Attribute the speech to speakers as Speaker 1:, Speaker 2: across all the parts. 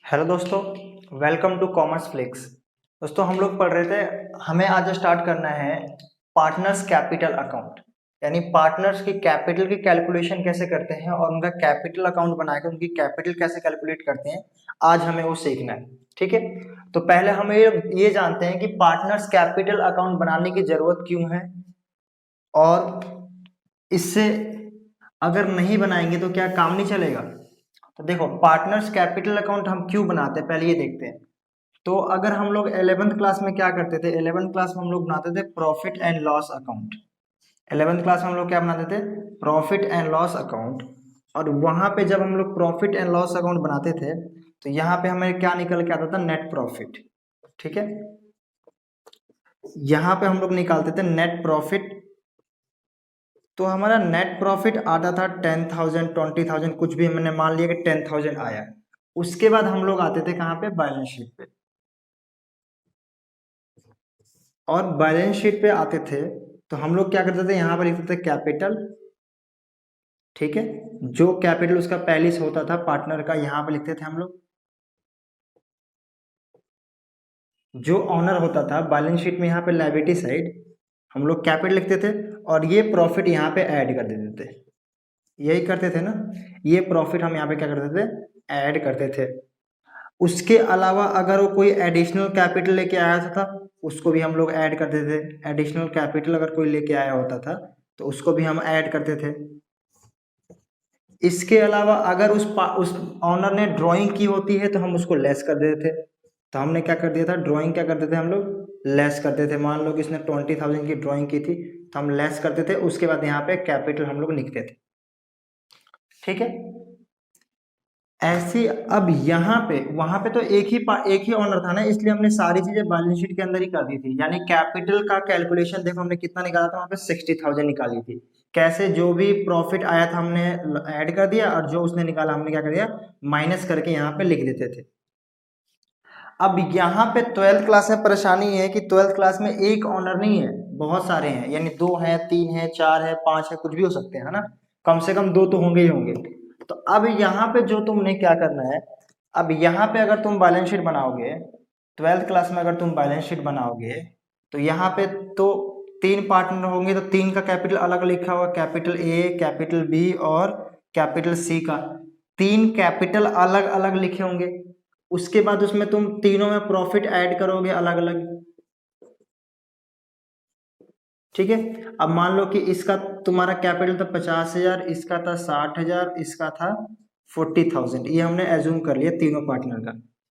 Speaker 1: Hello दोस्तों, welcome to commerce flix. दोस्तों हम लोग पढ़ रहे थे, हमें आज स्टार्ट करना है पार्टनर्स कैपिटल अकाउंट, यानी पार्टनर्स की कैपिटल की कैलकुलेशन कैसे करते हैं और उनका कैपिटल अकाउंट बनाकर उनकी कैपिटल कैसे कैलकुलेट करते हैं। आज हमें वो सीखना है, ठीक है। तो पहले हमें ये जानते हैं कि पार्टनर्स कैपिटल अकाउंट बनाने की जरूरत क्यों है और इससे अगर नहीं बनाएंगे तो क्या काम नहीं चलेगा। तो देखो, पार्टनर्स कैपिटल अकाउंट हम क्यों बनाते हैं पहले ये देखते हैं। तो अगर हम लोग 11th क्लास में क्या करते थे, 11th क्लास में हम लोग बनाते थे profit and loss account. 11th class में हम लोग क्या बनाते थे, प्रॉफिट एंड लॉस अकाउंट। और वहां पे जब हम लोग प्रॉफिट एंड लॉस अकाउंट बनाते थे तो यहाँ पे हमें क्या निकल के आता था, नेट प्रॉफिट, ठीक है। यहाँ पे हम लोग निकालते थे नेट प्रॉफिट। तो हमारा नेट प्रॉफिट आता था 10,000 20,000, कुछ भी मैंने मान लिया कि 10,000 आया। उसके बाद हम लोग आते थे कहाँ पे, बैलेंस शीट पे। और बैलेंस शीट पे आते थे तो हम लोग क्या करते थे, यहाँ पर लिखते थे कैपिटल, ठीक है। जो कैपिटल उसका पहले से होता था पार्टनर का, यहाँ पे लिखते थे हम लोग। जो ऑनर होता था बैलेंस शीट में, यहाँ पे लायबिलिटी साइड हम लोग कैपिटल लिखते थे और ये प्रॉफिट यहाँ पे ऐड कर देते थे। यही करते थे ना, ये प्रॉफिट हम यहाँ पे क्या करते थे, ऐड करते थे। उसके अलावा अगर वो कोई एडिशनल कैपिटल लेके आया था उसको भी हम लोग ऐड करते थे। एडिशनल कैपिटल अगर कोई लेके आया होता था तो उसको भी हम ऐड करते थे। इसके अलावा अगर उस ऑनर ने ड्राइंग की होती है तो हम उसको लेस कर देते थे। तो हमने क्या कर दिया था, ड्राइंग क्या करते थे हम लोग, लेस करते थे। मान लो कि इसने 20,000 की ड्राइंग की थी तो हम लेस करते थे, उसके बाद यहाँ पे कैपिटल हम लोग लिखते थे, ठीक है। ऐसे अब यहाँ पे, वहां पे तो एक ही ऑनर था ना, इसलिए हमने सारी चीजें बैलेंस शीट के अंदर ही कर दी थी। यानी कैपिटल का कैलकुलेशन देखो हमने कितना निकाला था, वहां पे 60,000 निकाली थी। कैसे, जो भी प्रॉफिट आया था हमने ऐड कर दिया और जो उसने निकाला हमने क्या कर दिया, माइनस करके यहाँ पे लिख देते थे। अब यहाँ पे 12th क्लास में परेशानी है कि 12th क्लास में एक ऑनर नहीं है, बहुत सारे हैं। यानी 2 है, 3 है, 4 है, 5 है, कुछ भी हो सकते हैं, है ना। कम से कम 2 तो होंगे ही होंगे। तो अब यहाँ पे जो तुमने क्या करना है, अब यहाँ पे अगर तुम बैलेंस शीट बनाओगे, 12th क्लास में अगर तुम बैलेंस शीट बनाओगे तो यहाँ पे तो 3 पार्टनर होंगे, तो 3 का कैपिटल अलग लिखा हुआ, कैपिटल ए, कैपिटल बी और कैपिटल सी का 3 कैपिटल अलग अलग लिखे होंगे। उसके बाद उसमें तुम तीनों में प्रॉफिट ऐड करोगे अलग अलग, ठीक है। अब मान लो कि इसका तुम्हारा कैपिटल था 50,000, इसका था 60,000, इसका था 40,000, ये हमने एज्यूम कर लिया तीनों पार्टनर का।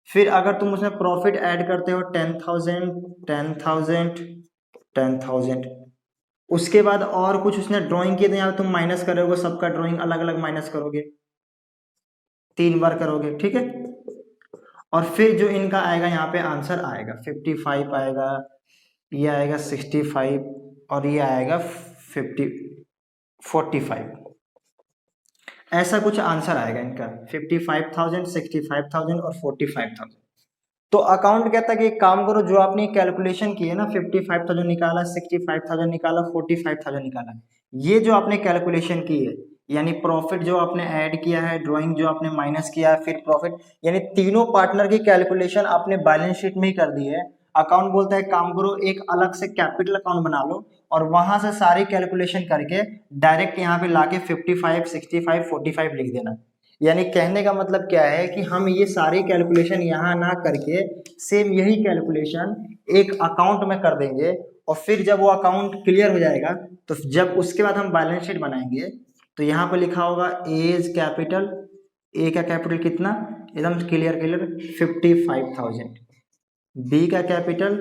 Speaker 1: फिर अगर तुम उसमें प्रॉफिट ऐड करते हो 10,000 10,000 10,000, उसके बाद और कुछ उसने ड्राइंग की तो यहाँ तुम माइनस करोगे, सबका ड्राइंग अलग अलग माइनस करोगे, 3 बार करोगे, ठीक है। और फिर जो इनका आएगा यहाँ पे आंसर आएगा 55 आएगा, ये आएगा 65 और ये आएगा 45। ऐसा कुछ आंसर आएगा इनका, 55,000, 65,000 और 45,000। तो अकाउंट कहता है कि एक काम करो, जो आपने कैलकुलेशन की है ना, 55,000 निकाला, 65,000 निकाला, 45,000 निकाला, ये जो आपने कैलकुलेशन की है, यानी प्रॉफिट जो आपने ऐड किया है, ड्राइंग जो आपने माइनस किया है, फिर प्रॉफिट, यानी तीनों पार्टनर की कैलकुलेशन आपने बैलेंस शीट में ही कर दी है। अकाउंट बोलता है काम करो, एक अलग से कैपिटल अकाउंट बना लो और वहां से सारी कैलकुलेशन करके डायरेक्ट यहाँ पे लाके 55, 65, 45 लिख देना। यानी कहने का मतलब क्या है कि हम ये सारी कैलकुलेशन यहाँ ना करके सेम यही कैलकुलेशन एक अकाउंट में कर देंगे, और फिर जब वो अकाउंट क्लियर हो जाएगा तो जब उसके बाद हम बैलेंस शीट बनाएंगे तो यहाँ पे लिखा होगा एज कैपिटल, ए का कैपिटल कितना, एकदम क्लियर क्लियर 55,000, बी का कैपिटल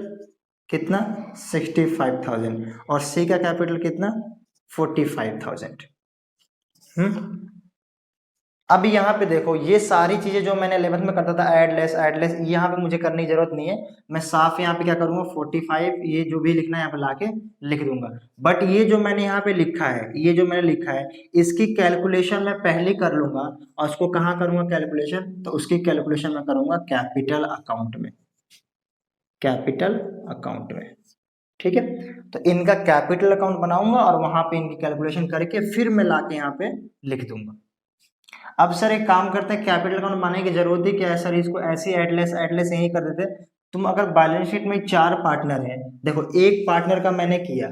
Speaker 1: कितना 65,000 और सी का कैपिटल कितना 45,000। अब यहाँ पे देखो, ये सारी चीजें जो मैंने 11th में करता था, ऐड लेस, यहाँ पे मुझे करने की जरूरत नहीं है। मैं साफ यहाँ पे क्या करूंगा, 45 ये जो भी लिखना है यहाँ पे लाके लिख दूंगा। बट ये जो मैंने यहाँ पे लिखा है, ये जो मैंने लिखा है, इसकी कैलकुलेशन मैं पहले कर लूंगा और उसको कहाँ करूंगा कैलकुलेशन, तो उसकी कैलकुलेशन मैं करूंगा कैपिटल अकाउंट में, कैपिटल अकाउंट में, ठीक है। तो इनका कैपिटल अकाउंट बनाऊंगा और वहां पे इनकी कैलकुलेशन करके फिर मैं लाके यहाँ पे लिख दूंगा। अब सर एक काम करते हैं, कैपिटल अकाउंट बनाने की जरूरत ही क्या है सर, इसको ऐसे एडलेस एडलेस यही कर देते। तुम अगर बैलेंस शीट में 4 पार्टनर हैं, देखो एक पार्टनर का मैंने किया,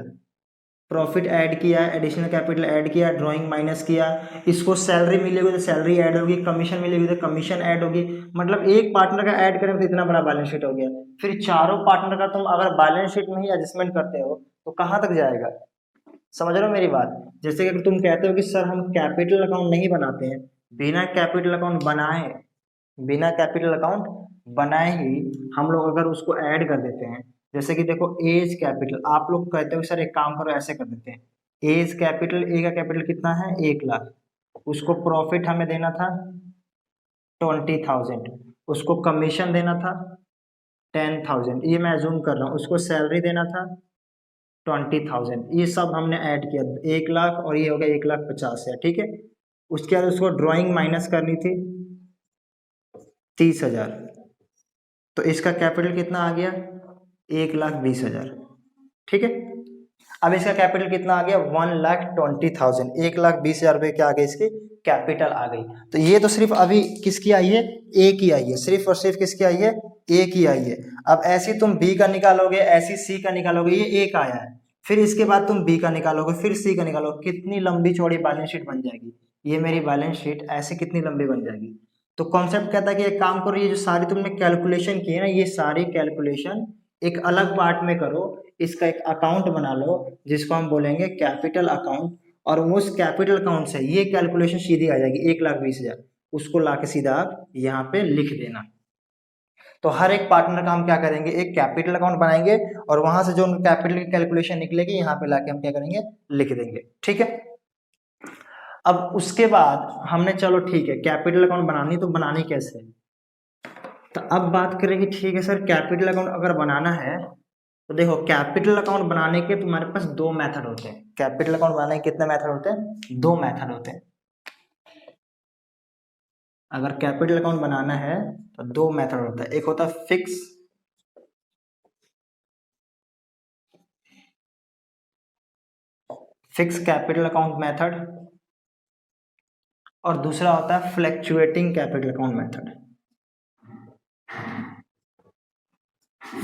Speaker 1: प्रॉफिट ऐड किया, एडिशनल कैपिटल ऐड किया, ड्राइंग माइनस किया, इसको सैलरी मिलेगी तो सैलरी ऐड होगी, कमीशन मिलेगी तो कमीशन ऐड होगी, मतलब एक पार्टनर का ऐड करें तो इतना बड़ा बैलेंस शीट हो गया। फिर चारों पार्टनर का तुम अगर बैलेंस शीट में ही एडजस्टमेंट करते हो तो कहाँ तक जाएगा, समझ रहे हो मेरी बात। जैसे कि तुम कहते हो कि सर हम कैपिटल अकाउंट नहीं बनाते हैं, बिना कैपिटल अकाउंट बनाए, बिना कैपिटल अकाउंट बनाए ही हम लोग अगर उसको ऐड कर देते हैं, जैसे कि देखो एज कैपिटल, आप लोग कहते हो सर एक काम करो ऐसे कर देते हैं, एज कैपिटल, ए का कैपिटल कितना है 1 लाख, उसको प्रॉफिट हमें देना था 20,000, उसको कमीशन देना था 10,000, ये मैं जूम कर रहा हूँ, उसको सैलरी देना था 20,000, ये सब हमने ऐड किया 1 लाख, और ये हो गया 1,50,000, ठीक है। उसके बाद उसको ड्राइंग माइनस करनी थी 30,000, तो इसका कैपिटल कितना आ गया 1,20,000, ठीक है। अब इसका कैपिटल कितना आ गया 1,20,000, 1,20,000 रुपये क्या आ गई इसकी कैपिटल आ गई। तो ये तो सिर्फ अभी किसकी आई है, ए की आई है, सिर्फ और सिर्फ किसकी आई है, ए की आई है। अब ऐसी तुम बी का निकालोगे, ऐसी सी का निकालोगे, ये ए का आया है, फिर इसके बाद तुम बी का निकालोगे, फिर सी का निकालोगे, कितनी लंबी चौड़ी बैलेंस शीट बन जाएगी, ये मेरी बैलेंस शीट ऐसे कितनी लंबी बन जाएगी। तो कॉन्सेप्ट कहता है कि एक काम करो, ये जो सारी तुमने कैलकुलेशन की है ना, ये सारी कैलकुलेशन एक अलग पार्ट में करो, इसका एक अकाउंट बना लो जिसको हम बोलेंगे कैपिटल अकाउंट, और उस कैपिटल अकाउंट से ये कैलकुलेशन सीधी आ जाएगी 1,20,000, उसको लाके सीधा आप यहाँ पे लिख देना। तो हर एक पार्टनर का हम क्या करेंगे, एक कैपिटल अकाउंट बनाएंगे, और वहां से जो कैपिटल की कैलकुलेशन निकलेगी यहाँ पे लाके हम क्या करेंगे, लिख देंगे, ठीक है। अब उसके बाद हमने, चलो ठीक है कैपिटल अकाउंट बनानी, तो बनानी कैसे, तो अब बात करेंगे, ठीक है सर कैपिटल अकाउंट अगर बनाना है तो देखो कैपिटल अकाउंट बनाने के तुम्हारे पास 2 मेथड होते हैं, कैपिटल अकाउंट बनाने के कितने मेथड होते हैं, 2 मेथड होते हैं। अगर कैपिटल अकाउंट बनाना है तो 2 मेथड होता है, एक होता है फिक्स कैपिटल अकाउंट मेथड, और दूसरा होता है fluctuating capital account method.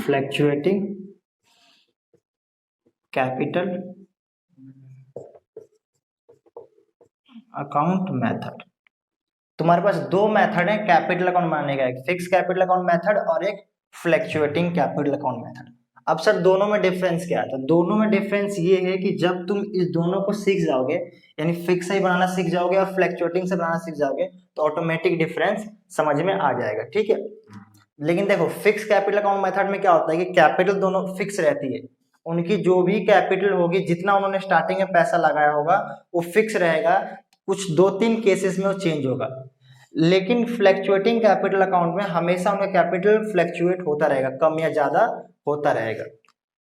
Speaker 1: Fluctuating capital account method, तुम्हारे पास 2 मेथड है कैपिटल अकाउंट बनाने का, एक फिक्स कैपिटल अकाउंट मेथड और एक फ्लैक्चुएटिंग कैपिटल अकाउंट मेथड। अब सर दोनों में डिफरेंस क्या है, तो दोनों में डिफरेंस ये है कि जब तुम इस दोनों को सीख जाओगे, यानी फिक्स से ही बनाना सीख जाओगे और फ्लैक्चुएटिंग से बनाना सीख जाओगे, तो ऑटोमेटिक डिफरेंस समझ में आ जाएगा, ठीक है। लेकिन देखो फिक्स कैपिटल अकाउंट मेथड में क्या होता है कि कैपिटल दोनों फिक्स रहती है, उनकी जो भी कैपिटल होगी, जितना उन्होंने स्टार्टिंग में पैसा लगाया होगा वो फिक्स रहेगा, कुछ 2-3 केसेस में वो चेंज होगा। लेकिन फ्लैक्चुएटिंग कैपिटल अकाउंट में हमेशा उनका कैपिटल फ्लैक्चुएट होता रहेगा, कम या ज्यादा होता रहेगा।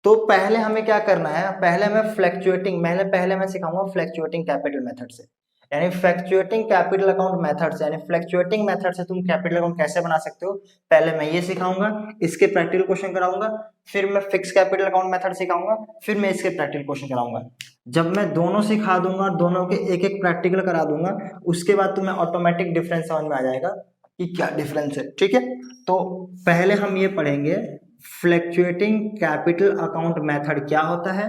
Speaker 1: तो पहले हमें क्या करना है, पहले मैं फ्लैक्चुएटिंग, पहले मैं सिखाऊंगा फ्लैक्चुएटिंग कैपिटल मेथड से, यानी फ्लैक्चुएटिंग कैपिटल अकाउंट मेथड से, यानी फ्लैक्चुएटिंग मेथड से तुम कैपिटल अकाउंट कैसे बना सकते हो, पहले मैं ये सिखाऊंगा, इसके प्रैक्टिकल क्वेश्चन कराऊंगा, फिर मैं फिक्स कैपिटल अकाउंट मेथड सिखाऊंगा, फिर मैं इसके प्रैक्टिकल क्वेश्चन कराऊंगा। जब मैं दोनों सिखा दूंगा, दोनों के एक एक प्रैक्टिकल करा दूंगा, उसके बाद तुम्हें ऑटोमेटिक डिफरेंस समझ में आ जाएगा कि क्या डिफरेंस है, ठीक है। तो पहले हम ये पढ़ेंगे फ्लैक्चुएटिंग कैपिटल अकाउंट मेथड क्या होता है,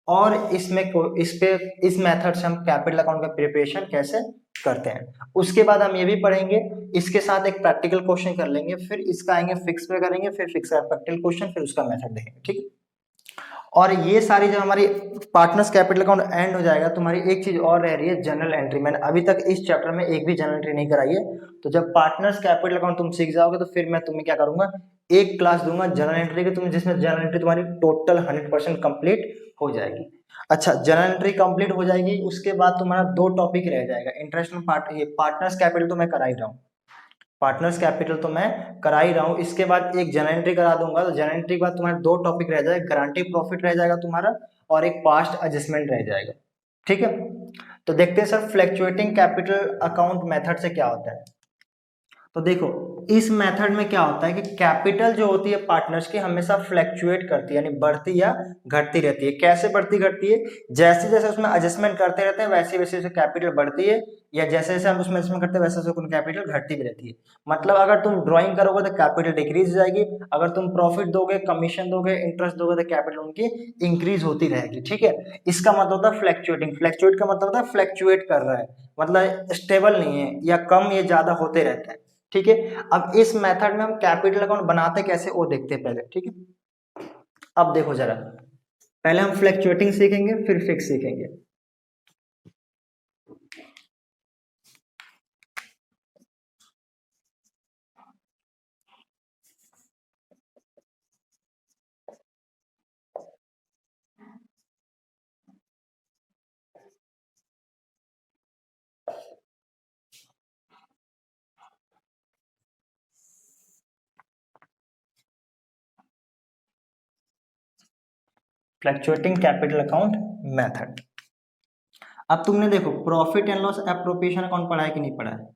Speaker 1: और इस मेथड से हम कैपिटल अकाउंट का प्रिपरेशन कैसे करते हैं। उसके बाद हम ये भी पढ़ेंगे, इसके साथ एक प्रैक्टिकल क्वेश्चन कर लेंगे, फिर इसका आएंगे फिक्स पे करेंगे, फिर फिक्स का प्रैक्टिकल क्वेश्चन, फिर उसका मेथड देखेंगे, ठीक है। और ये सारी जब हमारी पार्टनर्स कैपिटल अकाउंट एंड हो जाएगा, तुम्हारी एक चीज और रह रही है जनरल एंट्री। मैंने अभी तक इस चैप्टर में एक भी जनरल एंट्री नहीं कराई है, तो जब पार्टनर्स कैपिटल अकाउंट तुम सीख जाओगे तो फिर मैं तुम्हें क्या करूंगा, एक क्लास दूंगा जनरल एंट्री की, तुम जिसमें जनरल एंट्री तुम्हारी टोटल 100% कंप्लीट हो जाएगी। अच्छा जनरल एंट्री कंप्लीट हो जाएगी, उसके बाद तुम्हारा 2 टॉपिक रह जाएगा, इंटरनेशनल ये पार्टनर्स कैपिटल तो मैं करा ही रहा हूँ, पार्टनर्स कैपिटल तो मैं करा ही रहा हूँ, इसके बाद एक जनरल एंट्री करा दूंगा, तो जनरल एंट्री के बाद तुम्हारे 2 टॉपिक रह जाएगा, गारंटी प्रॉफिट रह जाएगा तुम्हारा, और एक पास्ट एडजस्टमेंट रह जाएगा, ठीक है। तो देखते हैं sir fluctuating capital account method से क्या होता है। तो देखो इस मेथड में क्या होता है कि कैपिटल जो होती है पार्टनर्स की हमेशा फ्लैक्चुएट करती है, यानी बढ़ती या घटती रहती है। कैसे बढ़ती घटती है? जैसे जैसे उसमें एडजस्टमेंट करते रहते हैं वैसे वैसे उसे कैपिटल बढ़ती है, या जैसे जैसे हम उसमें एडजस्टमेंट करते हैं वैसे वैसे कैपिटल घटती भी रहती है। मतलब अगर तुम ड्राइंग करोगे तो कैपिटल डिक्रीज हो जाएगी, अगर तुम प्रॉफिट दोगे, कमीशन दोगे, इंटरेस्ट दोगे तो कैपिटल उनकी इंक्रीज होती रहेगी। ठीक है, इसका मतलब होता है फ्लैक्चुएटिंग। फ्लैक्चुएट का मतलब होता है फ्लैक्चुएट कर रहा है, मतलब स्टेबल नहीं है, या कम या ज्यादा होते रहता है। ठीक है, अब इस मेथड में हम कैपिटल अकाउंट बनाते कैसे वो देखते हैं पहले। ठीक है, अब देखो जरा, पहले हम फ्लैक्चुएटिंग सीखेंगे फिर फिक्स सीखेंगे। Fluctuating capital account method. अब तुमने देखो profit and loss appropriation account पढ़ा है कि नहीं पढ़ा है?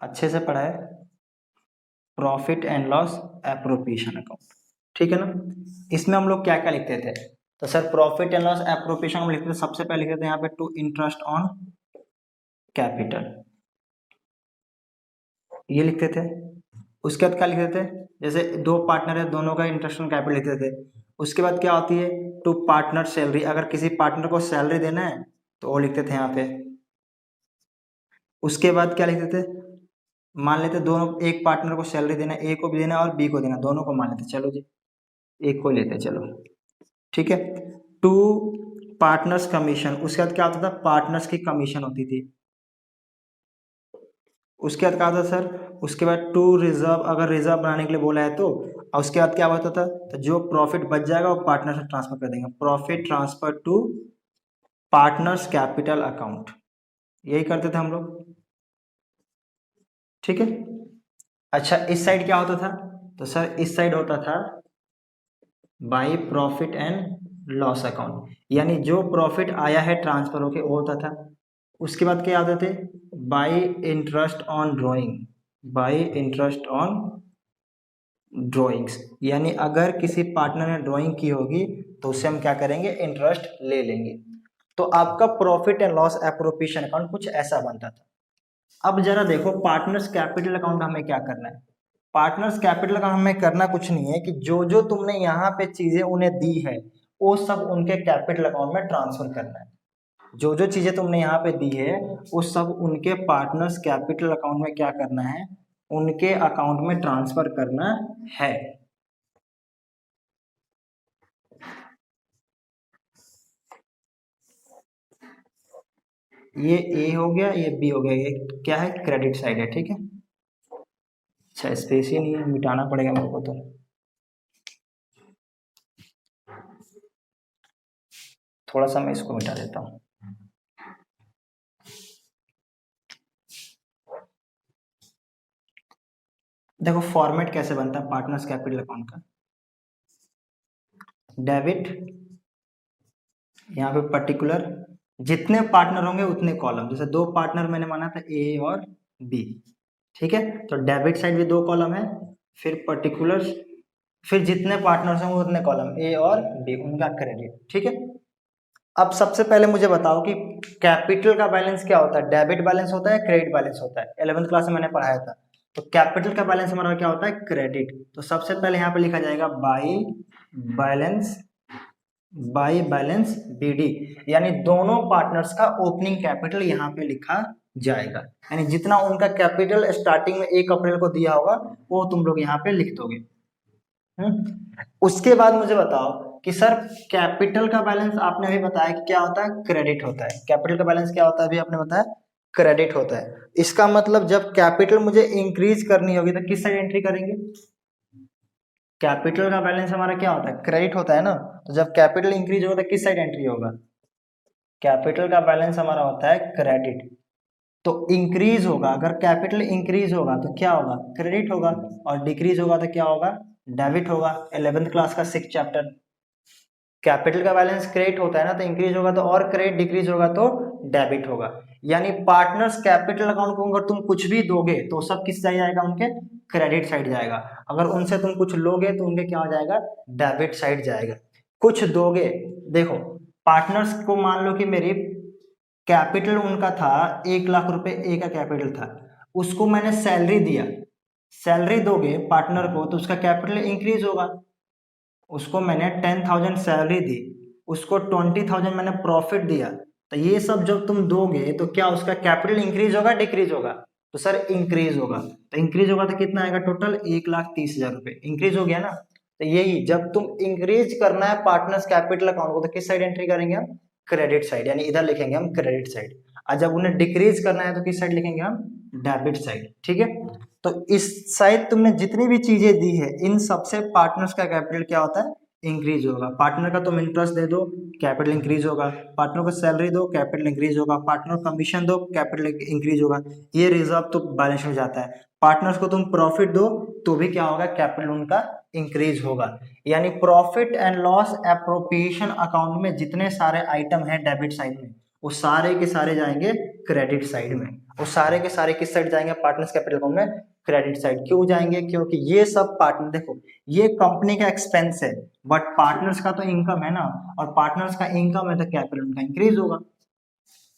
Speaker 1: अच्छे से पढ़ा है, profit and loss appropriation account. ठीक है ना, इसमें हम लोग क्या क्या लिखते थे? तो sir profit and loss appropriation हम लिखते थे, सबसे पहले लिखते थे यहाँ पे टू इंटरेस्ट ऑन कैपिटल, ये लिखते थे। उसके बाद क्या लिखते थे? जैसे दो पार्टनर है, दोनों का इंटरेस्ट ऑन कैपिटल लिखते थे। उसके बाद क्या होती है? टू पार्टनर सैलरी, अगर किसी पार्टनर को सैलरी देना है तो वो लिखते थे यहाँ पे। उसके बाद क्या लिखते थे? मान लेते दोनों, एक पार्टनर को सैलरी देना है, ए को भी देना है और बी को देना, दोनों को मान लेते, चलो जी एक को लेते चलो। ठीक है, टू पार्टनर्स कमीशन, उसके बाद क्या होता था? पार्टनर्स की कमीशन होती थी। उसके बाद क्या होता था सर? उसके बाद टू रिजर्व, अगर रिजर्व बनाने के लिए बोला है तो। और उसके बाद क्या होता था? तो जो प्रॉफिट बच जाएगा वो पार्टनर से ट्रांसफर कर देंगे, profit transfer to partners capital account, यही करते थे हम लोग। ठीक है, अच्छा इस साइड क्या होता था? तो सर इस साइड होता था by profit and loss account, यानी जो प्रॉफिट आया है ट्रांसफर होके वो होता था। उसके बाद क्या आते थे? By interest on drawing, by interest on drawings, यानी अगर किसी पार्टनर ने ड्राइंग की होगी तो उससे हम क्या करेंगे? इंटरेस्ट ले लेंगे। तो आपका profit and loss appropriation account कुछ ऐसा बनता था। अब जरा देखो पार्टनर्स कैपिटल अकाउंट हमें क्या करना है? पार्टनर्स कैपिटल अकाउंट हमें करना कुछ नहीं है कि जो जो तुमने यहाँ पे चीजें उन्हें दी है वो सब उनके कैपिटल अकाउंट में ट्रांसफर करना है। जो जो चीजें तुमने यहाँ पे दी है वो सब उनके पार्टनर्स कैपिटल अकाउंट में क्या करना है? उनके अकाउंट में ट्रांसफर करना है। ये ए हो गया, ये बी हो गया, ये क्या है? क्रेडिट साइड है। ठीक है, अच्छा स्पेस ही नहीं है, मिटाना पड़ेगा मेरे को तो। थोड़ा सा मैं इसको मिटा देता हूँ। देखो फॉर्मेट कैसे बनता है पार्टनर्स कैपिटल अकाउंट का? डेबिट, यहाँ पे पर्टिकुलर, जितने पार्टनर होंगे उतने कॉलम, जैसे दो पार्टनर मैंने माना था ए और बी। ठीक है, तो डेबिट साइड भी दो कॉलम है, फिर पर्टिकुलर, फिर जितने पार्टनर्स होंगे उतने कॉलम ए और बी, उनका क्रेडिट। ठीक है, अब सबसे पहले मुझे बताओ कि कैपिटल का बैलेंस क्या होता है? डेबिट बैलेंस होता है, क्रेडिट बैलेंस होता है, 11th क्लास में मैंने पढ़ाया था। तो कैपिटल का बैलेंस हमारा क्या होता है? क्रेडिट। तो सबसे पहले यहाँ पे लिखा जाएगा बैलेंस बाई बैलेंस बीडी, यानी दोनों पार्टनर्स का ओपनिंग कैपिटल यहाँ पे लिखा जाएगा, यानी जितना उनका कैपिटल स्टार्टिंग में 1 अप्रैल को दिया होगा वो तुम लोग यहाँ पे लिख दोगे। उसके बाद मुझे बताओ कि सर कैपिटल का बैलेंस आपने अभी बताया कि क्या होता है? क्रेडिट होता है। कैपिटल का बैलेंस क्या होता है? अभी आपने बताया क्रेडिट होता है। इसका मतलब जब कैपिटल मुझे इंक्रीज करनी होगी तो किस साइड एंट्री करेंगे? कैपिटल का बैलेंस हमारा क्या होता है? क्रेडिट होता है ना, तो जब कैपिटल इंक्रीज होगा तो किस साइड एंट्री होगा? कैपिटल का बैलेंस हमारा होता है क्रेडिट, तो इंक्रीज होगा, अगर कैपिटल इंक्रीज होगा तो क्या होगा? क्रेडिट होगा, और डिक्रीज होगा तो क्या होगा? डेबिट होगा। 11th क्लास का 6th चैप्टर। कैपिटल का बैलेंस क्रेडिट होता है ना, तो इंक्रीज होगा तो और क्रेडिट, डिक्रीज होगा तो डेबिट होगा। यानी पार्टनर्स कैपिटल अकाउंट को अगर तुम कुछ भी दोगे तो सब किस साइड जाएगा, उनके क्रेडिट साइड जाएगा। अगर उनसे तुम कुछ लोगे तो उनके क्या हो जाएगा, डेबिट साइड जाएगा। कुछ दोगे, देखो पार्टनर्स को मान लो कि मेरी कैपिटल उनका था 1 लाख रुपए, ए का कैपिटल था, उसको मैंने सैलरी दिया। सैलरी दोगे पार्टनर को तो उसका कैपिटल इंक्रीज होगा। उसको मैंने 10,000 सैलरी दी, उसको 20,000 मैंने प्रॉफिट दिया, तो ये सब जब तुम दोगे तो क्या उसका कैपिटल इंक्रीज होगा डिक्रीज होगा, तो सर इंक्रीज होगा। तो इंक्रीज होगा तो कितना आएगा, टोटल 1,30,000 रुपए इंक्रीज हो गया ना। तो यही जब तुम इंक्रीज करना है पार्टनर्स कैपिटल अकाउंट को तो किस साइड एंट्री करेंगे हम, क्रेडिट साइड, यानी इधर लिखेंगे हम क्रेडिट साइड। और जब उन्हें डिक्रीज करना है तो किस साइड लिखेंगे हम, डेबिट साइड। ठीक है, तो इस साइड तुमने जितनी भी चीजें दी है इन सबसे पार्टनर्स का कैपिटल क्या होता है, इंक्रीज होगा। पार्टनर का तुम इंटरेस्ट दे दो, कैपिटल इंक्रीज होगा। पार्टनर को सैलरी दो, कैपिटल इंक्रीज होगा। पार्टनर को कमीशन दो, कैपिटल इंक्रीज होगा। ये रिजर्व तो बैलेंस में जाता है। पार्टनर्स को तुम प्रॉफिट दो तो भी क्या होगा, कैपिटल उनका इंक्रीज होगा। यानी profit and loss appropriation account में जितने सारे आइटम हैं डेबिट साइड में, वो सारे के सारे जाएंगे क्रेडिट साइड में। वो सारे के सारे किस साइड जाएंगे, पार्टनर्स कैपिटल अकाउंट में क्रेडिट साइड। क्यों जाएंगे, क्योंकि ये सब पार्टनर, देखो ये कंपनी का एक्सपेंस है बट पार्टनर्स का तो इनकम है ना, और पार्टनर्स का इनकम है तो कैपिटल उनका इंक्रीज होगा।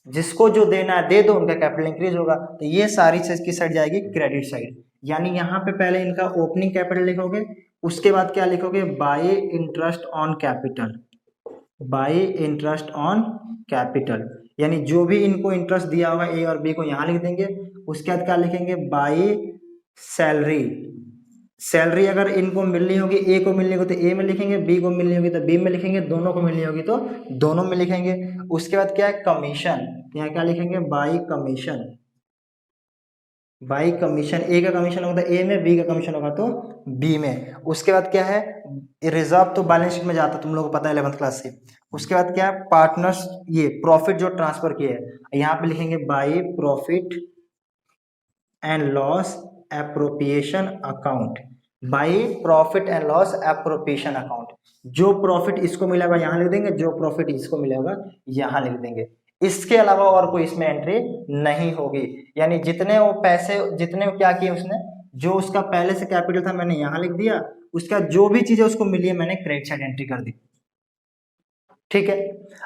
Speaker 1: जिसको जो देना है दे दो, उनका कैपिटल इंक्रीज होगा। तो ये सारी चीज किस साइड जाएगी, क्रेडिट साइड। यानी यहाँ पे पहले इनका ओपनिंग कैपिटल लिखोगे, उसके बाद क्या लिखोगे, bye interest on capital, bye interest on capital. यानी जो भी इनको इंटरेस्ट दिया होगा ए और बी को यहाँ लिख देंगे। उसके बाद क्या लिखेंगे, बाय सैलरी। सैलरी अगर इनको मिलनी होगी, ए को मिलनी होगी तो ए में लिखेंगे, बी को मिलनी होगी तो बी में लिखेंगे, दोनों को मिलनी होगी तो दोनों में लिखेंगे। उसके बाद क्या है, कमीशन, यहाँ क्या लिखेंगे, बाय कमीशन। बाई कमीशन, ए का कमीशन होगा तो ए में, बी का कमीशन होगा तो बी में। उसके बाद क्या है, रिजर्व तो बैलेंस शीट में जाता है, तुम लोगों को पता है 11th क्लास से। उसके बाद क्या है, पार्टनर्स, ये प्रॉफिट जो ट्रांसफर किए है यहाँ पे लिखेंगे by profit and loss appropriation account, by profit and loss appropriation account. जो प्रॉफिट इसको मिलेगा यहाँ लिख देंगे, जो प्रॉफिट इसको मिलेगा यहाँ लिख देंगे। इसके अलावा और कोई इसमें एंट्री नहीं होगी। यानी जितने वो पैसे, जितने क्या किए उसने, जो उसका पहले से कैपिटल था मैंने यहाँ लिख दिया, उसका जो भी चीजें उसको मिली है मैंने क्रेडिट साइड एंट्री कर दी। ठीक है,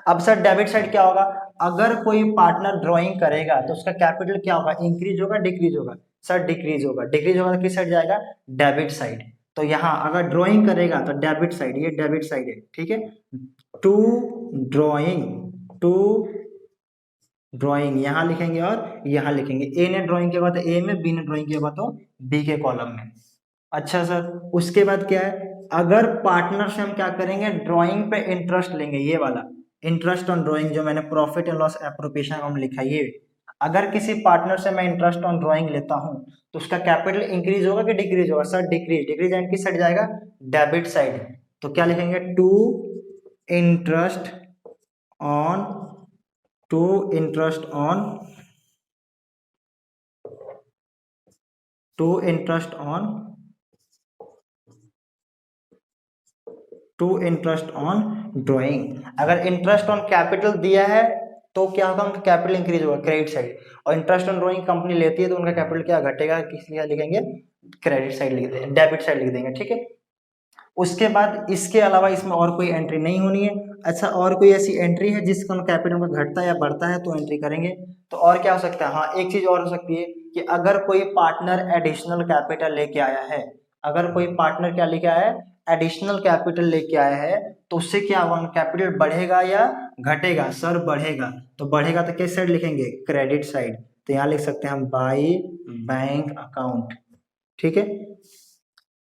Speaker 1: अब सर डेबिट साइड क्या होगा, अगर कोई पार्टनर ड्राइंग करेगा तो उसका कैपिटल क्या होगा, इंक्रीज होगा डिक्रीज होगा, सर डिक्रीज होगा। डिक्रीज होगा तो किस साइड जाएगा, डेबिट साइड। तो यहाँ अगर ड्राइंग करेगा तो डेबिट साइड, ये डेबिट साइड है। ठीक है, टू ड्राइंग, टू ड्राइंग यहाँ लिखेंगे और यहाँ लिखेंगे। ए ने ड्राइंग किया हुआ तो ए में, बी ने ड्राइंग किया हुआ तो बी के कॉलम में। अच्छा सर, उसके बाद क्या है, अगर पार्टनर से हम क्या करेंगे, ड्राइंग पे इंटरेस्ट लेंगे, ये वाला इंटरेस्ट ऑन ड्राइंग जो मैंने profit and loss appropriation account लिखा है, ये अगर किसी पार्टनर से मैं इंटरेस्ट ऑन ड्राइंग लेता हूं तो उसका कैपिटल इंक्रीज होगा कि डिक्रीज होगा, सर डिक्रीज। डिक्रीज एंड किस साइड जाएगा, डेबिट साइड। तो क्या लिखेंगे, to interest on, to interest on, to interest on, to interest on drawing. अगर इंटरेस्ट ऑन कैपिटल दिया है तो क्या होगा, उनका कैपिटल इंक्रीज होगा क्रेडिट साइड। और इंटरेस्ट ऑन ड्राइंग कंपनी लेती है तो उनका कैपिटल क्या घटेगा, किस लिए लिखेंगे, क्रेडिट साइड लिख देंगे, डेबिट साइड लिख देंगे। ठीक है, उसके बाद इसके अलावा इसमें और कोई एंट्री नहीं होनी है। अच्छा, और कोई ऐसी एंट्री है जिसका कैपिटल में घटता है या बढ़ता है तो एंट्री करेंगे। तो और क्या हो सकता है, हाँ एक चीज और हो सकती है कि अगर कोई पार्टनर एडिशनल कैपिटल लेके आया है, अगर कोई पार्टनर क्या लेके आया है, एडिशनल कैपिटल लेके आया है, तो उससे क्या होगा, कैपिटल बढ़ेगा या घटेगा, सर बढ़ेगा। तो बढ़ेगा तो किस साइड लिखेंगे, क्रेडिट साइड। तो यहाँ लिख सकते हैं हम बाई बैंक अकाउंट। ठीक है,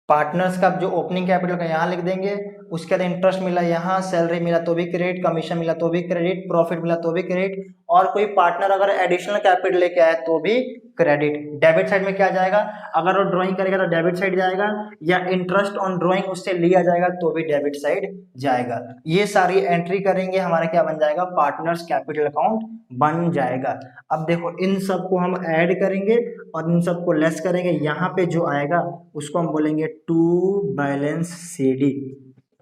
Speaker 1: पार्टनर्स का जो ओपनिंग कैपिटल का यहाँ लिख देंगे। उसके बाद इंटरेस्ट मिला यहाँ, सैलरी मिला तो भी क्रेडिट, कमीशन मिला तो भी क्रेडिट, प्रॉफिट मिला तो भी क्रेडिट। और कोई पार्टनर अगर एडिशनल कैपिटल लेके आए तो भी क्रेडिट। डेबिट साइड में क्या जाएगा, अगर वो ड्राइंग करेगा तो डेबिट साइड जाएगा, या इंटरेस्ट ऑन ड्राइंग उससे लिया जाएगा तो भी डेबिट साइड जाएगा। ये सारी एंट्री करेंगे, हमारा क्या बन जाएगा, पार्टनर्स कैपिटल अकाउंट बन जाएगा। अब देखो इन सबको हम ऐड करेंगे और इन सबको लेस करेंगे। यहाँ पे जो आएगा उसको हम बोलेंगे to balance C D,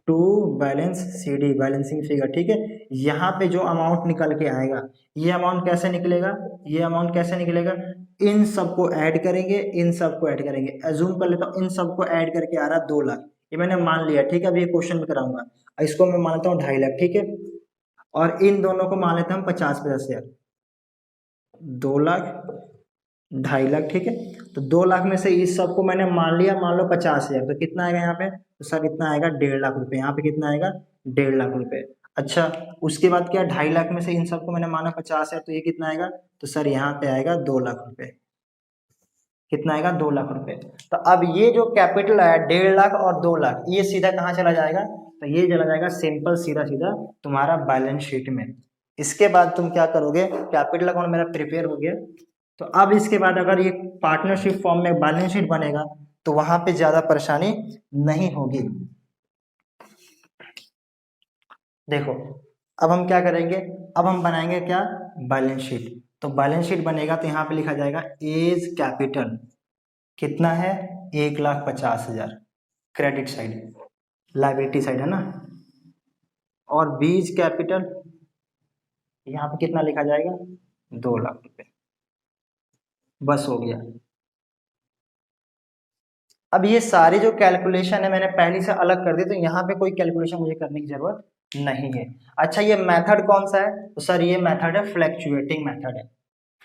Speaker 1: to to balance CD balancing figure, ठीक है। यहाँ पे जो अमाउंट निकल के आएगा, ये अमाउंट कैसे निकलेगा, ये अमाउंट कैसे निकलेगा, इन सबको ऐड करेंगे, इन सबको ऐड करेंगे। एज्यूम कर लेता हूँ इन सबको ऐड करके आ रहा 2 लाख, ये मैंने मान लिया, ठीक है। अभी ये क्वेश्चन में कराऊंगा, इसको मैं मानता हूँ 2.5 लाख, ठीक है। और इन दोनों को मान लेते हैं हम 50 हजार, 2 लाख 2.5 लाख, ठीक है। तो 2 लाख में से इस सबको मैंने मान लिया, मान लो 50 हजार, तो कितना आएगा यहाँ पे, तो सर इतना आएगा 1.5 लाख रुपए। यहाँ पे कितना आएगा, 1.5 लाख रुपए। अच्छा, उसके बाद क्या, 2.5 लाख में से इन सबको मैंने माना 50 है, तो ये कितना आएगा, तो सर यहाँ पे आएगा 2 लाख रुपए। कितना आएगा, 2 लाख रुपए। तो अब ये जो कैपिटल आया 1.5 लाख और 2 लाख, ये सीधा कहाँ चला जाएगा, तो ये चला जाएगा सिंपल सीधा सीधा तुम्हारा बैलेंस शीट में। इसके बाद तुम क्या करोगे, कैपिटल अकाउंट मेरा प्रिपेयर हो गया। तो अब इसके बाद अगर ये पार्टनरशिप फॉर्म में बैलेंस शीट बनेगा तो वहां पे ज्यादा परेशानी नहीं होगी। देखो अब हम क्या करेंगे, अब हम बनाएंगे क्या, बैलेंस शीट। तो बैलेंस शीट बनेगा तो यहाँ पे लिखा जाएगा एज कैपिटल कितना है, 1,50,000 क्रेडिट साइड, लायबिलिटी साइड है ना। और बीज कैपिटल यहाँ पे कितना लिखा जाएगा, 2 लाख रुपए। बस हो गया। अब ये सारी जो कैलकुलेशन है मैंने पहले से अलग कर दी, तो यहाँ पे कोई कैलकुलेशन मुझे करने की जरूरत नहीं है। अच्छा, ये मेथड कौन सा है, तो सर ये मेथड है फ्लैक्चुएटिंग मेथड है,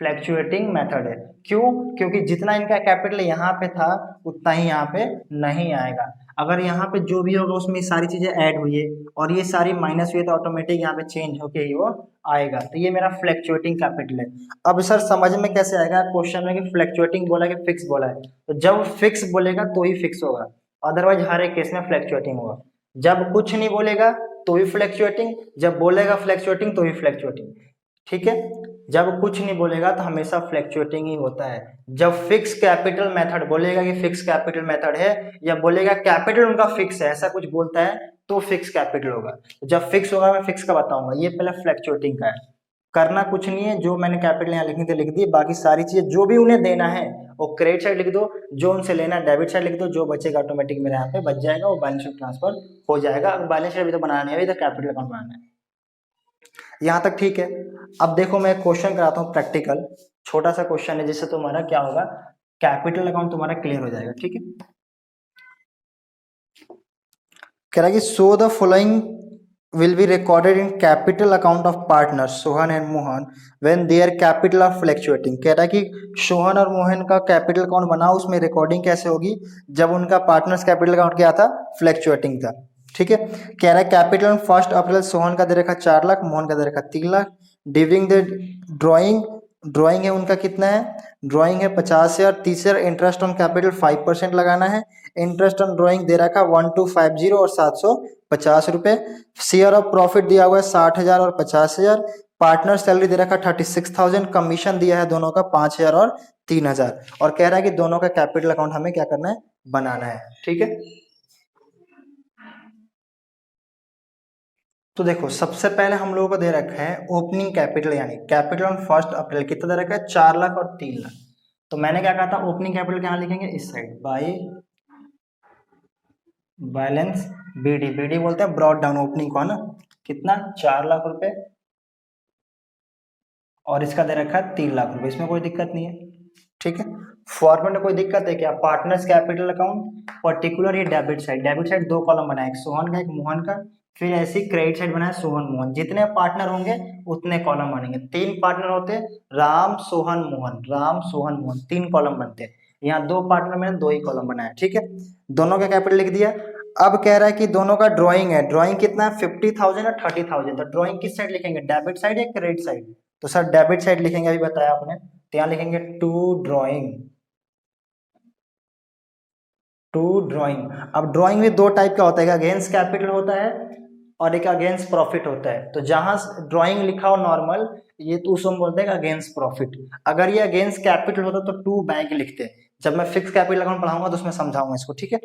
Speaker 1: फ्लैक्चुएटिंग मेथड है। क्यों, क्योंकि जितना इनका कैपिटल यहाँ पे था उतना ही यहाँ पे नहीं आएगा। अगर यहाँ पे जो भी होगा उसमें सारी चीजें ऐड हुई है और ये सारी माइनस हुई, तो ऑटोमेटिक यहाँ पे चेंज होके ही वो आएगा। तो ये मेरा फ्लैक्चुएटिंग कैपिटल है। अब सर समझ में कैसे आएगा, क्वेश्चन में कि फ्लैक्चुएटिंग बोला कि फिक्स बोला है, तो जब फिक्स बोलेगा तो ही फिक्स होगा, अदरवाइज हर एक केस में फ्लैक्चुएटिंग होगा। जब कुछ नहीं बोलेगा तो ही फ्लैक्चुएटिंग, जब बोलेगा फ्लैक्चुएटिंग तो ही फ्लैक्चुएटिंग, ठीक है। जब कुछ नहीं बोलेगा तो हमेशा फ्लैक्चुएटिंग ही होता है। जब फिक्स कैपिटल मेथड बोलेगा कि फिक्स कैपिटल मेथड है, या बोलेगा कैपिटल उनका फिक्स है, ऐसा कुछ बोलता है तो फिक्स कैपिटल होगा। जब फिक्स होगा मैं फिक्स का बताऊंगा, ये पहले फ्लैक्चुएटिंग का है। करना कुछ नहीं है, जो मैंने कैपिटल यहाँ लिखनी थी लिख दी, बाकी सारी चीजें जो भी उन्हें देना है वो क्रेडिट साइड लिख दो, जो उनसे लेना है डेबिट साइड लिख दो, जो बचेगा ऑटोमेटिक मेरे यहाँ पे बच जाएगा, वो बैलेंस शीट ट्रांसफर हो जाएगा। बैलेंस शीट अभी तो बनाना है, अभी तो कैपिटल अकाउंट बनाना है, यहाँ तक ठीक है। अब देखो मैं क्वेश्चन कराता हूँ प्रैक्टिकल, छोटा सा क्वेश्चन है जिससे तुम्हारा क्या होगा, कैपिटल अकाउंट तुम्हारा क्लियर हो जाएगा, ठीक है। कह रहा है कि so the following will be recorded in capital account of partners Sohan and Mohan when their capital are fluctuating। कह रहा है कि सोहन और मोहन का कैपिटल अकाउंट बना, उसमें रिकॉर्डिंग कैसे होगी, जब उनका पार्टनर्स कैपिटल अकाउंट क्या था, फ्लैक्चुएटिंग था, ठीक है। कह रहा है कैपिटल 1 अप्रैल सोहन का दे रखा 4 लाख, मोहन का दे रखा 3 lakh. During the drawing, drawing है उनका कितना है, ड्रॉइंग है 50,000। तीसरा इंटरेस्ट ऑन कैपिटल 5% लगाना है। इंटरेस्ट ऑन ड्रॉइंग दे रखा 1250 और 750 रुपए। शेयर ऑफ प्रॉफिट दिया हुआ है 60,000 और 50,000। पार्टनर सैलरी दे रखा 36,000। कमीशन दिया है दोनों का 5,000 और 3,000। और कह रहा है कि दोनों का कैपिटल अकाउंट हमें क्या करना है, बनाना है, ठीक है। तो देखो सबसे पहले हम लोगों को दे रखा है ओपनिंग कैपिटल, यानी कैपिटल ऑन 1 अप्रैल कितना दे रखा है, 4 लाख और 3 लाख। तो मैंने क्या कहा था, ओपनिंग कैपिटल क्या लिखेंगे, इस side by balance BD, BD बोलते हैं ब्रॉड डाउन ओपनिंग को, है ना, कितना 4 लाख रुपए, और इसका दे रखा है 3 लाख रुपए, इसमें कोई दिक्कत नहीं है, ठीक है। फॉर्मेट में कोई दिक्कत है क्या, पार्टनर्स कैपिटल अकाउंट पर्टिकुलर, ये डेबिट साइड 2 कॉलम बनाए, एक सोहन का एक मोहन का, फिर ऐसी क्रेडिट साइड बनाया सोहन मोहन। जितने पार्टनर होंगे उतने कॉलम बनेंगे, 3 पार्टनर होते हैं, राम सोहन मोहन, राम सोहन मोहन 3 कॉलम बनते हैं। यहाँ 2 पार्टनर में 2 ही कॉलम बनाया, ठीक है। दोनों का कैपिटल लिख दिया। अब कह रहा है कि दोनों का ड्राइंग है, ड्राइंग कितना है 50,000 और 30,000। तो ड्राइंग किस साइड लिखेंगे, डेबिट साइड या क्रेडिट साइड, तो सर डेबिट साइड लिखेंगे, अभी बताया आपने, तो यहाँ लिखेंगे टू ड्राइंग, टू ड्राइंग। अब ड्राइंग में 2 टाइप का होता है, एक अगेंस्ट कैपिटल होता है और एक अगेंस्ट प्रॉफिट होता है। तो जहां ड्राइंग लिखा हो नॉर्मल, ये तो उसको हम बोलते हैं अगेंस्ट प्रॉफिट। अगर ये अगेंस्ट कैपिटल होता तो टू बैंक लिखते हैं। जब मैं फिक्स कैपिटल अकाउंट पढ़ाऊंगा तो उसमें समझाऊंगा इसको, ठीक है।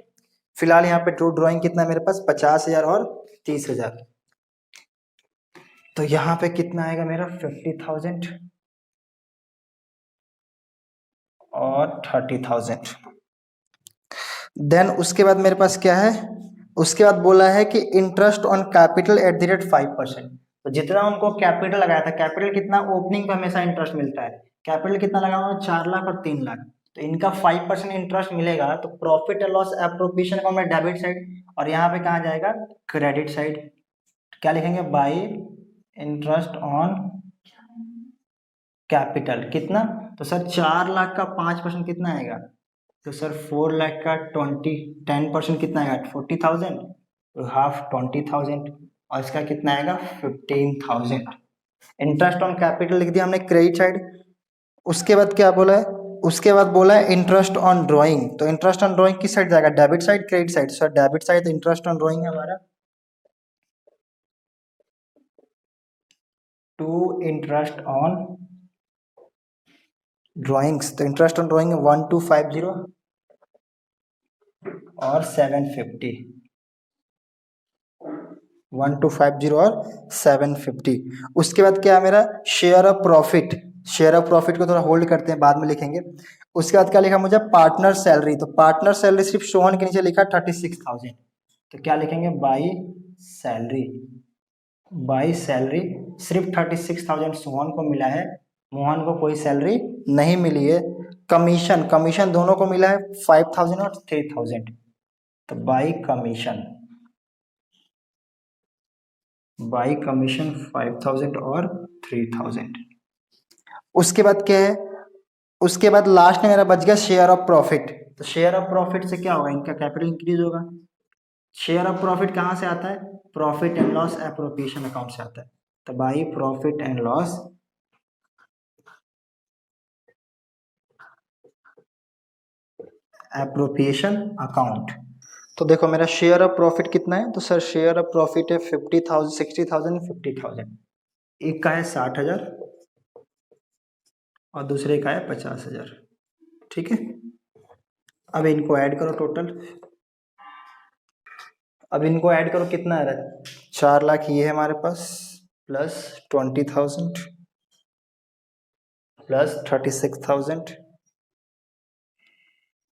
Speaker 1: फिलहाल यहाँ पे टू ड्राइंग कितना है मेरे पास, 50,000 और 30,000। तो यहाँ पे कितना आएगा मेरा 50,000 और 30,000। देन उसके बाद मेरे पास क्या है, उसके बाद बोला है कि interest on capital at the rate 5%। तो जितना उनको कैपिटल लगाया था, कैपिटल कितना ओपनिंग पे हमेशा इंटरेस्ट मिलता है, कैपिटल कितना लगाया उन्होंने 4 लाख और 3 लाख, तो इनका 5% इंटरेस्ट मिलेगा। तो profit and loss appropriation account में डेबिट साइड, और यहाँ पे कहाँ जाएगा, क्रेडिट साइड। क्या लिखेंगे, बाई इंटरेस्ट ऑन कैपिटल कितना, तो सर 4 लाख का 5% कितना आएगा, तो सर 4 लाख का 10% कितना आएगा, 40,000, तो हाफ 20,000, और इसका कितना आएगा 15,000। इंटरेस्ट ऑन कैपिटल लिख दिया हमने क्रेडिट साइड। उसके बाद क्या बोला है, उसके बाद बोला है इंटरेस्ट ऑन ड्राइंग। तो इंटरेस्ट ऑन ड्राइंग किस साइड जाएगा, debit side credit side, sir debit side, interest on drawing है हमारा टू इंटरेस्ट ऑन ड्राइंग्स। तो इंटरेस्ट ऑन ड्राइंग 1250 और 750, 1250 और 750। उसके बाद क्या है मेरा, share of profit. Share of profit को थोड़ा होल्ड करते हैं, बाद में लिखेंगे। उसके बाद क्या लिखा मुझे, पार्टनर सैलरी। तो पार्टनर सैलरी सिर्फ सोहन के नीचे लिखा 36,000, तो क्या लिखेंगे, बाई सैलरी। बाई सैलरी सिर्फ 36,000 सोहन को मिला है, मोहन को कोई सैलरी नहीं मिली है। कमीशन, कमीशन दोनों को मिला है 5,000 और 3,000, तो बाई कमीशन, बाई कमीशन 5,000 और 3,000। उसके बाद क्या है, उसके बाद लास्ट में मेरा बच गया शेयर ऑफ प्रॉफिट। तो शेयर ऑफ प्रॉफिट से क्या होगा, इनका कैपिटल इंक्रीज होगा। शेयर ऑफ प्रॉफिट कहाँ से आता है, profit and loss appropriation account से आता है। तो by profit and loss appropriation account. तो देखो मेरा शेयर ऑफ प्रॉफिट कितना है, तो सर शेयर ऑफ प्रॉफिट है 50,000, 60,000, 50,000। एक का है 60,000 और दूसरे का है 50,000। ठीक है, अब इनको ऐड करो टोटल। अब इनको ऐड करो, कितना आ रहा है, 4 लाख ये है हमारे पास, प्लस 20,000 प्लस 36,000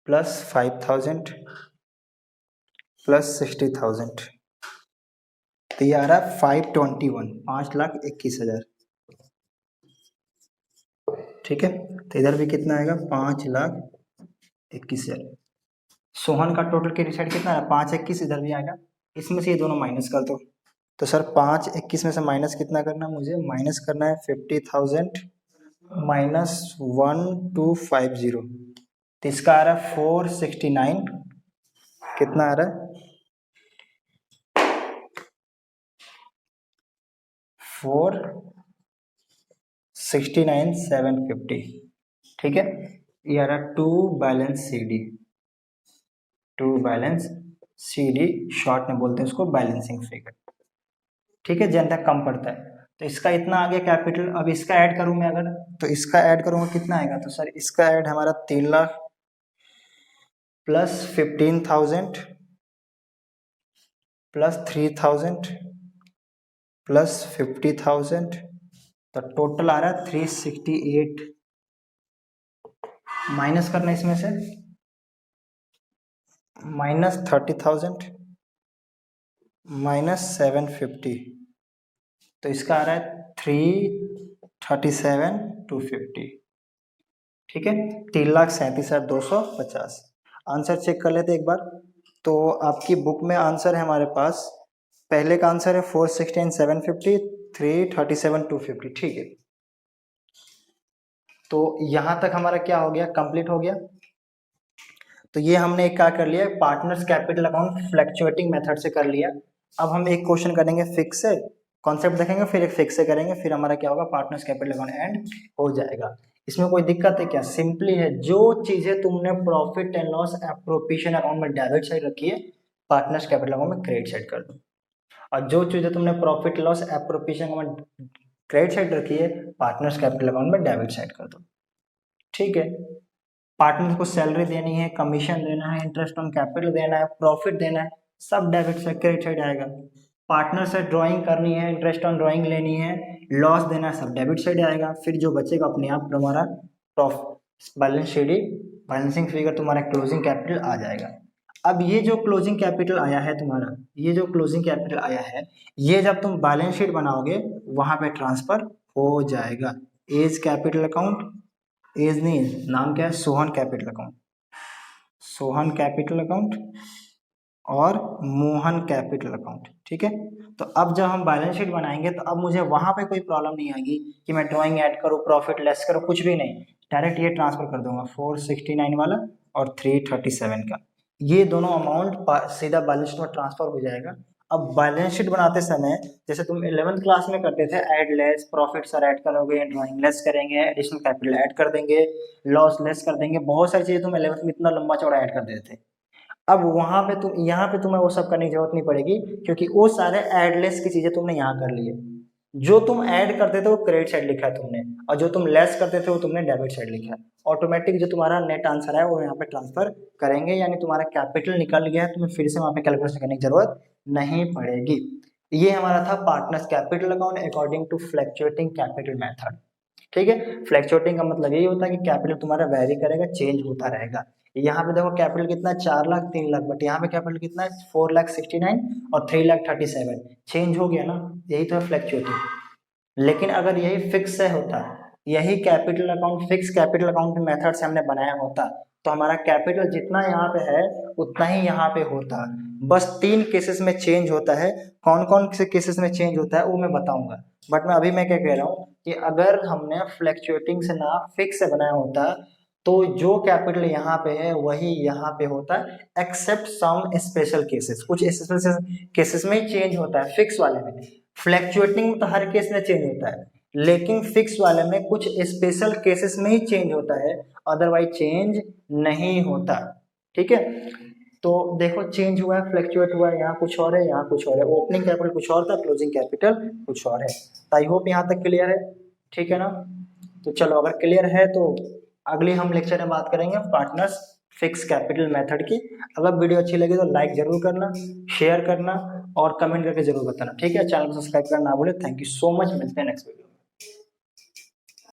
Speaker 1: प्लस 5,000 प्लस 60,000, तो ये आ रहा है 521, 5,21,000। ठीक है, तो इधर भी कितना आएगा, 5,21,000। सोहन का टोटल क्रेडिट साइड कितना है, 521, इधर भी आएगा। इसमें से ये दोनों माइनस कर दो। तो सर 521 में से माइनस कितना करना, मुझे माइनस करना है 50,000 माइनस 1250, तो इसका आ रहा है 469, कितना आ रहा है 469,750। ठीक है, ये आ रहा to balance C D, to balance C D, short में बोलते हैं उसको बैलेंसिंग फिगर। ठीक है, जन तक कम पड़ता है। तो इसका इतना आ गया कैपिटल। अब इसका ऐड करूं मैं अगर, तो इसका ऐड करूंगा कितना आएगा, तो सर इसका ऐड हमारा 3 लाख प्लस 15,000 प्लस 3,000 प्लस 50,000, तो टोटल आ रहा है 368। माइनस करना इसमें से, माइनस 30,000 माइनस 750, तो इसका आ रहा है 337,250। ठीक है, 3,37,250। आंसर चेक कर लेते एक बार। तो आपकी बुक में आंसर है हमारे पास, पहले का आंसर है 416,750, 337,250। ठीक है, तो यहां तक हमारा क्या हो गया, कंप्लीट हो गया। तो ये हमने क्या कर लिया, partners capital account fluctuating method से कर लिया। अब हम एक क्वेश्चन करेंगे फिक्स से, कॉन्सेप्ट देखेंगे, फिर एक फिक्स से करेंगे, फिर हमारा क्या होगा, पार्टनर्स कैपिटल अकाउंट एंड हो जाएगा। इसमें कोई दिक्कत है क्या, सिंपली है, जो चीजें तुमने profit and loss appropriation account में डेबिट साइड रखी है, पार्टनर्स कैपिटल अकाउंट में क्रेडिट साइड कर दो। और जो चीजें तुमने प्रॉफिट लॉस एप्रोप्रिएशन अकाउंट में क्रेडिट साइड रखी है, पार्टनर्स कैपिटल अकाउंट में डेबिट साइड कर दो। ठीक है, पार्टनर को सैलरी देनी है, कमीशन देना है, इंटरेस्ट ऑन कैपिटल देना है, प्रॉफिट देना है, सब डेबिट से क्रेडिट साइड आएगा। पार्टनर से ड्राइंग करनी है, इंटरेस्ट ऑन ड्राइंग लेनी है, लॉस देना है, सब डेबिट साइड आएगा। फिर जो बचेगा अपने आप तुम्हारा बैलेंस शीट, बैलेंसिंग फिगर, तुम्हारा क्लोजिंग कैपिटल आ जाएगा। अब ये जो क्लोजिंग कैपिटल आया है तुम्हारा, ये जो क्लोजिंग कैपिटल आया है, ये जब तुम बैलेंस शीट बनाओगे वहां पे ट्रांसफर हो जाएगा। एज कैपिटल अकाउंट, एज नहीं है, नाम क्या है, Sohan capital account, Sohan capital account और मोहन कैपिटल अकाउंट, ठीक है। तो अब जब हम बैलेंस शीट बनाएंगे तो अब मुझे वहां पे कोई प्रॉब्लम नहीं आएगी कि मैं ड्राइंग ऐड करूँ, प्रॉफिट लेस करूँ, कुछ भी नहीं, डायरेक्ट ये ट्रांसफर कर दूंगा 469 वाला और 337 का, ये दोनों अमाउंट सीधा बैलेंस शीट में ट्रांसफर हो जाएगा। अब बैलेंस शीट बनाते समय जैसे तुम 11th क्लास में करते थे, add less, profit sir add करोगे, ड्राइंग लेस करेंगे, एडिशनल कैपिटल ऐड कर देंगे, लॉस लेस कर देंगे, बहुत सारी चीजें तुम 11th में इतना लंबा चौड़ा ऐड कर देते थे। अब वहां पे तुम, यहाँ पे तुम्हें वो सब करने की जरूरत नहीं पड़ेगी, क्योंकि वो सारे एडलेस की चीजें तुमने यहाँ कर लिए। जो तुम ऐड करते थे वो क्रेडिट साइड लिखा है तुमने, और जो तुम लेस करते थे वो तुमने डेबिट साइड लिखा है। ऑटोमेटिक जो तुम्हारा नेट आंसर है वो यहाँ पे ट्रांसफर करेंगे, यानी तुम्हारा कैपिटल निकल गया है, तुम्हें फिर से वहां पे कैलकुलेशन करने की जरूरत नहीं पड़ेगी। ये हमारा था partners capital account according to fluctuating capital method, ठीक है। फ्लक्चुएटिंग का मतलब यही होता है कि कैपिटल तुम्हारा वेरी करेगा, चेंज होता रहेगा। यहाँ पे देखो कैपिटल कितना है, 4 लाख 3 लाख, बट यहाँ पे कैपिटल कितना है, 4,69,000 और 3,37,000, चेंज हो गया ना, यही तो है फ्लक्चुएटिंग। लेकिन अगर यही फिक्स से होता, यही capital account fix capital account method से हमने बनाया होता, तो हमारा कैपिटल जितना यहाँ पे है उतना ही यहाँ पे होता। बस 3 केसेस में चेंज होता है, कौन कौन से केसेस में चेंज होता है वो मैं बताऊंगा। बट मैं अभी मैं क्या कह रहा हूँ कि अगर हमने फ्लक्चुएटिंग से ना फिक्स से बनाया होता तो जो कैपिटल यहाँ पे है वही यहाँ पे होता है, एक्सेप्ट सम स्पेशल केसेस, कुछ स्पेशल केसेस में ही चेंज होता है फिक्स वाले में। फ्लक्चुएटिंग में तो हर केस में चेंज होता है, लेकिन फिक्स वाले में कुछ स्पेशल केसेस में ही चेंज होता है, अदरवाइज चेंज नहीं होता, ठीक है। तो देखो चेंज हुआ है, फ्लक्चुएट हुआ है, यहाँ कुछ और है, यहाँ कुछ और है, ओपनिंग कैपिटल कुछ और था, क्लोजिंग कैपिटल कुछ और है। तो आई होप यहाँ तक क्लियर है, ठीक है ना। तो चलो अगर क्लियर है तो अगले हम लेक्चर में बात करेंगे पार्टनर्स फिक्स कैपिटल मेथड की। अगर वीडियो अच्छी लगी तो लाइक जरूर करना, शेयर करना और कमेंट करके जरूर बताना, ठीक है। चैनल को सब्सक्राइब करना ना भूले। थैंक यू सो मच, मिलते हैं नेक्स्ट वीडियो।